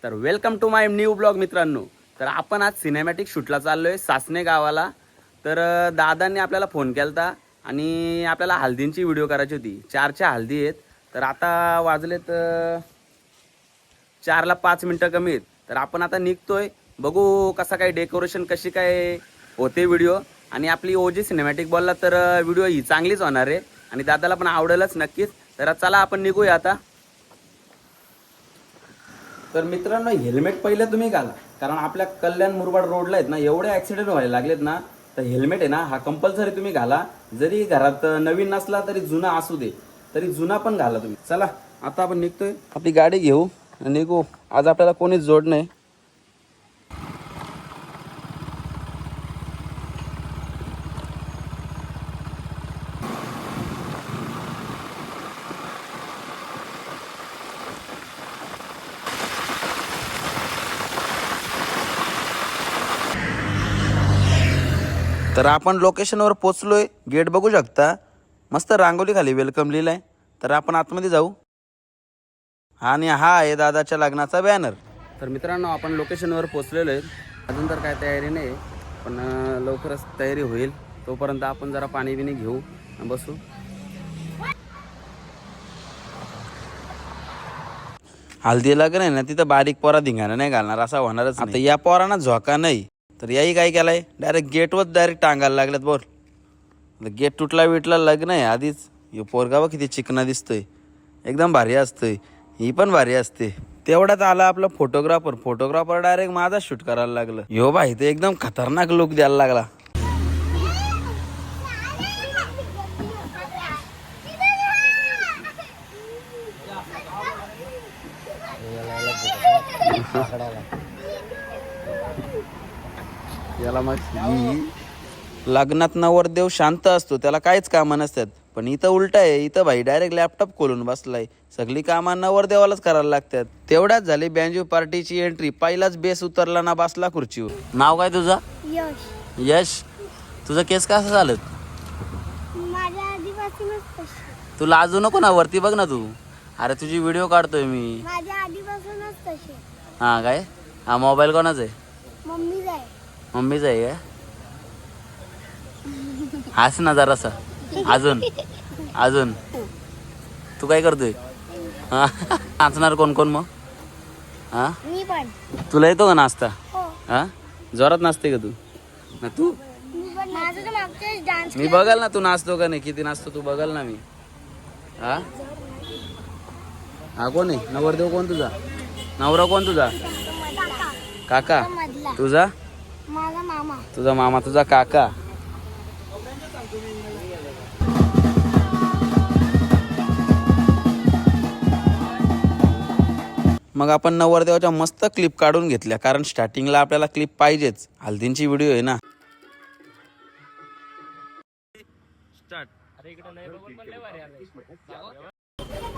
तर welcome to my new blog मित्रांनो. तर आपण आज सिनेमॅटिक शूटला चाललोय सासने गावाला. तर दादांनी आपल्याला फोन केलता आणि आपल्याला हल्दींची व्हिडिओ करायची होती. 4च्या हल्दी आहेत. तर आता वाजलेत 4ला 5 मिनटं कमी आहेत. तर आपण आता निघतोय, बघू कसा काय डेकोरेशन कशी काय होते व्हिडिओ. आणि आपली ओजी सिनेमॅटिक बोलला तर व्हिडिओ ही चांगलीच होणार आहे आणि दादाला पण आवडेलच नक्कीच. तर चला आपण निघूया आता. तर मित्रांनो हेल्मेट पहिले तुम्ही घाला, कारण आपल्या कल्याण मुरबाड रोडला आहेत ना एवढे ॲक्सिडेंट व्हायला लागलेत ना. तर हेल्मेट आहे ना हा कंपल्सरी तुम्ही घाला. जरी घरात नवीन नसला तरी जुना असू दे, तरी जुना पण घाला तुम्ही. चला आता आपण निघतोय, आपली गाडी घेऊ आणि निघू. आज आपल्याला कोणीच जोड नाही. तर आपण लोकेशनवर पोचलोय. गेट बघू शकता, मस्त रांगोली खाली वेलकम लिहिलंय. तर आपण आतमध्ये जाऊ. आणि हा आहे दादाच्या लग्नाचा बॅनर. तर मित्रांनो आपण लोकेशनवर पोचलेलो आहे. अजून तर काय तयारी नाही, पण लवकरच तयारी होईल. तोपर्यंत आपण जरा पाणी बिणी घेऊ आणि बसू. हल्दी लग्न आहे ना, तिथं बारीक पोरा धिंगाणं नाही घालणार असं होणारच. आता या पोरांना झोका नाही, तर याही काय केलाय डायरेक्ट गेटवर डायरेक्ट टांगायला लागल्यात. बोल, गेट तुटला विटला, लग्न आहे आधीच. हे पोरगा बघ किती चिकना दिसतोय, एकदम भारी असतोय. ही पण भारी असते. तेवढ्यात आला आपला फोटोग्राफर डायरेक्ट माझा शूट करायला लागलं. ह्यो भाई ते एकदम खतरनाक लुक द्यायला लागला. याला मग लग्नात नवरदेव शांत असतो, त्याला काहीच कामं नसतात. पण इथं उलट आहे, इथं भाई डायरेक्ट लॅपटॉप खोलून बसलाय. सगळी कामं नवरदेवालाच करायला लागतात. तेवढ्याच झाली बँजो पार्टीची एंट्री. पहिलाच बेस उतरला ना, बसला खुर्चीवर. नाव काय तुझं? यश. यश. तुझं केस कसं झालं? माझ्या आधीपासूनच तशी. तू लाजू नको ना, वरती बघ ना तू. अरे तुझी व्हिडिओ काढतोय मी. माझ्या आधीपासूनच तशी. हा काय? हा मोबाईल कोणाचा आहे? मम्मीच आहे. मम्मीचा आहे काय? हस ना जरासा. अजून अजून तू काय करतोय? हा नाचणार कोण कोण मग? हा मी पण. तुला येतो का नाचता? हो. हा जोरात नाचते का तू? ना तू? मी पण. माझं तर मागच्या डान्स. मी बघाल ना तू नाचतो का नाही, किती नाचतो तू बघाल ना मी. हा हा कोण आहे नवरदेव? कोण तुझा नवरा? कोण तुझा काका? मधला तुझा? माझा मामा. तुझा मामा, तुझा काका. मग आपण नवरदेवाच्या मस्त क्लिप काढून घेतल्या, कारण स्टार्टिंगला आपल्याला क्लिप पाहिजेच. हल्दींची व्हिडिओ आहे ना.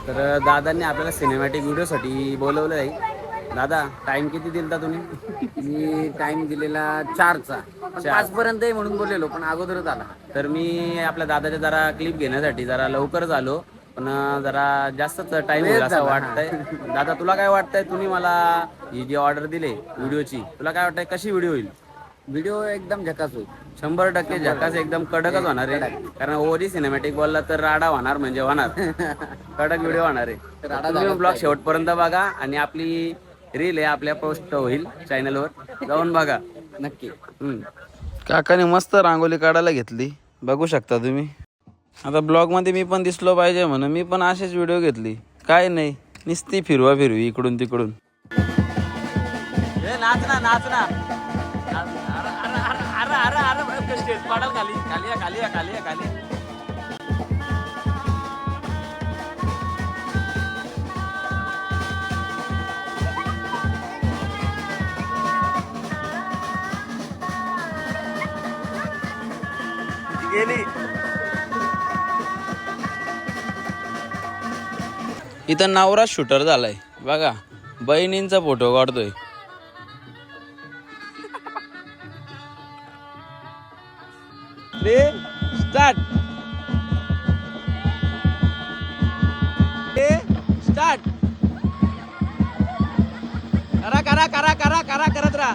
तर दादांनी आपल्याला सिनेमॅटिक व्हिडिओसाठी बोलवलं आहे. दादा टाइम किती दिलता तुम्ही? मी टाइम दिलेला 4चा, 5 पर्यंत आहे म्हणून बोललेलो, पण अगोदरच आला. तर मी आपल्या दादाच्या जरा क्लिप घेण्यासाठी जरा लवकरच आलो, पण जरा जास्तच टाइम होईल असं वाटतंय. दादा तुला काय वाटतंय? तुम्ही मला ही जी ऑर्डर दिली व्हिडिओची, तुला काय वाटतंय कशी व्हिडिओ होईल? व्हिडिओ एकदम झकास होईल. 100% झकास, एकदम कडकच होणार आहे. कारण ओजी सिनेमॅटिक बोलला तर राडा होणार म्हणजे होणार. कडक व्हिडिओ होणार आहे. तुम्ही ब्लॉग शेवटपर्यंत बघा आणि आपली रील आहे आपल्या पोस्ट होईल चॅनलवर, जाऊन बघा नक्की. काकाने मस्त रांगोली काढायला घेतली, बघू शकता तुम्ही. आता ब्लॉग मध्ये मी पण दिसलो पाहिजे म्हणून मी पण अशीच व्हिडिओ घेतली. काय नाही, नुसती फिरवा फिरवी इकडून तिकडून. नाच ना नाच ना. पाडाल खाली खाली खाली खाली खाली. गेली. इथं नवरा शूटर झालाय बघा, बहिणींचा फोटो काढतोय. Start start. करा करा करा करा करत राहा.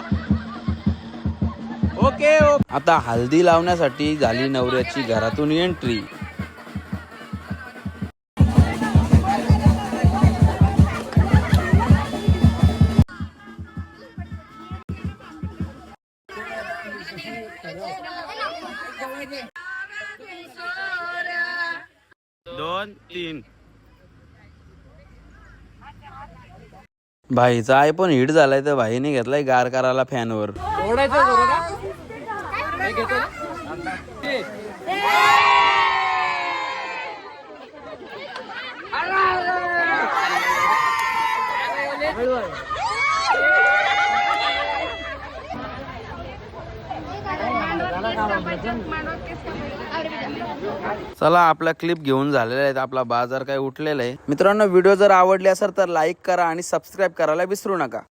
ओके. आता हल्दी लावण्यासाठी झाली नवऱ्याची घरातून एंट्री. दोन तीन. भाईचा आयफोन हिट झालाय तर भाईने घेतलाय गार करायला फॅनवर. चला आपला क्लिप घेऊन झालेला आहे. आपला बाजार काय उठलेला आहे. मित्रांनो व्हिडिओ जर आवडले असेल तर लाईक करा आणि सबस्क्राईब करायला विसरू नका.